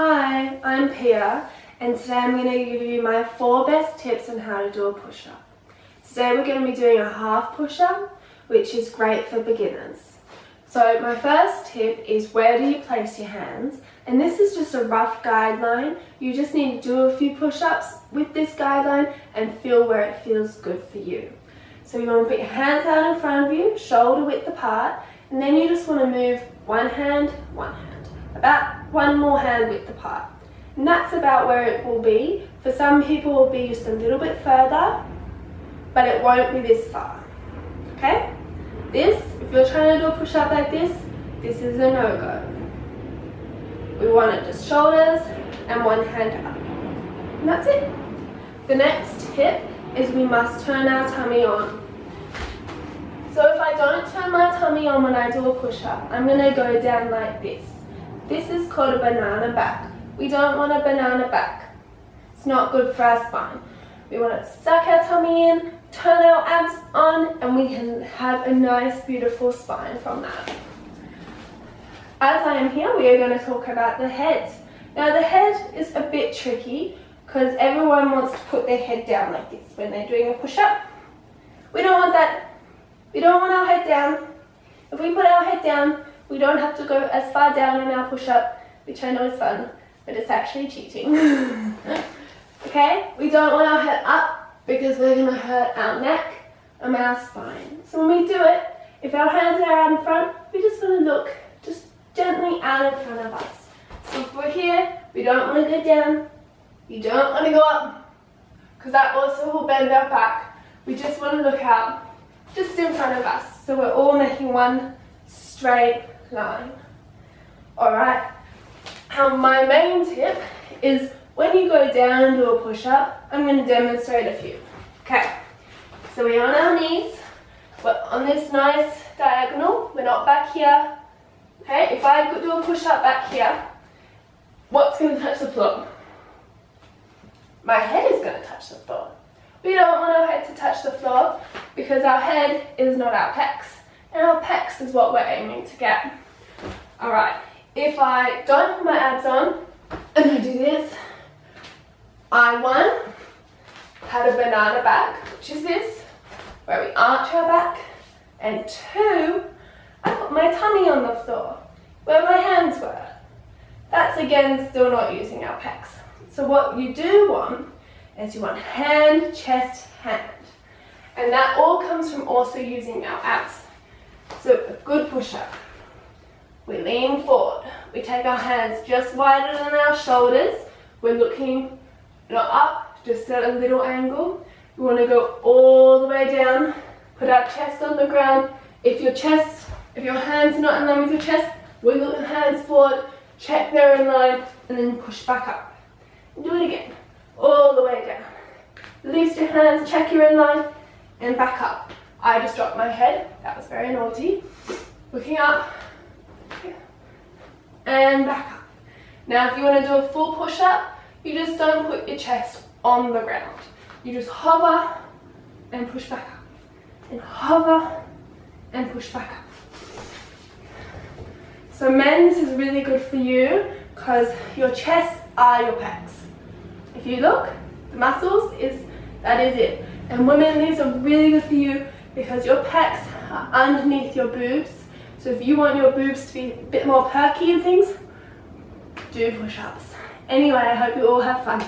Hi, I'm Pia, and today I'm going to give you my 4 best tips on how to do a push-up. Today we're going to be doing a half push-up, which is great for beginners. So my first tip is, where do you place your hands? And this is just a rough guideline. You just need to do a few push-ups with this guideline and feel where it feels good for you. So you want to put your hands out in front of you, shoulder width apart, and then you just want to move one hand, about one more hand width apart. And that's about where it will be. For some people it will be just a little bit further, but it won't be this far. Okay? This, if you're trying to do a push-up like this is a no-go. We want it just shoulders and one hand up. And that's it. The next tip is we must turn our tummy on. So if I don't turn my tummy on when I do a push-up, I'm going to go down like this. This is called a banana back. We don't want a banana back. It's not good for our spine. We want to suck our tummy in, turn our abs on, and we can have a nice, beautiful spine from that. As I am here, we are going to talk about the head. Now the head is a bit tricky because everyone wants to put their head down like this when they're doing a push-up. We don't want that. We don't want our head down. If we put our head down, we don't have to go as far down in our push-up, which I know is fun, but it's actually cheating. Okay? We don't want our head up because we're going to hurt our neck and our spine. So when we do it, if our hands are out in front, we just want to look just gently out in front of us. So if we're here, we don't want to go down. You don't want to go up because that also will bend our back. We just want to look out just in front of us. So we're all making one straight line. Alright, my main tip is when you go down and do a push-up, I'm going to demonstrate a few. Okay, so we're on our knees, we're on this nice diagonal, we're not back here. Okay, if I could do a push-up back here, what's going to touch the floor? My head is going to touch the floor. We don't want our head to touch the floor because our head is not our pecs. And our pecs is what we're aiming to get. Alright, if I don't put my abs on and I do this, I had a banana back, which is this, where we arch our back, and 2, I put my tummy on the floor, where my hands were. That's again still not using our pecs. So what you do want is you want hand, chest, hand. And that all comes from also using our abs. So a good push-up. We lean forward. We take our hands just wider than our shoulders. We're looking not up, just at a little angle. We want to go all the way down. Put our chest on the ground. If your hands are not in line with your chest, wiggle your hands forward, check they're in line, and then push back up. And do it again. All the way down. Release your hands, check you're in line, and back up. I just dropped my head. That was very naughty. Looking up. And back up. Now if you want to do a full push-up, you just don't put your chest on the ground. You just hover and push back up. And hover and push back up. So men's is really good for you because your chest are your pecs. If you look, the muscles, that is it. And women, these are really good for you because your pecs are underneath your boobs. So if you want your boobs to be a bit more perky and things, do push-ups. Anyway, I hope you all have fun.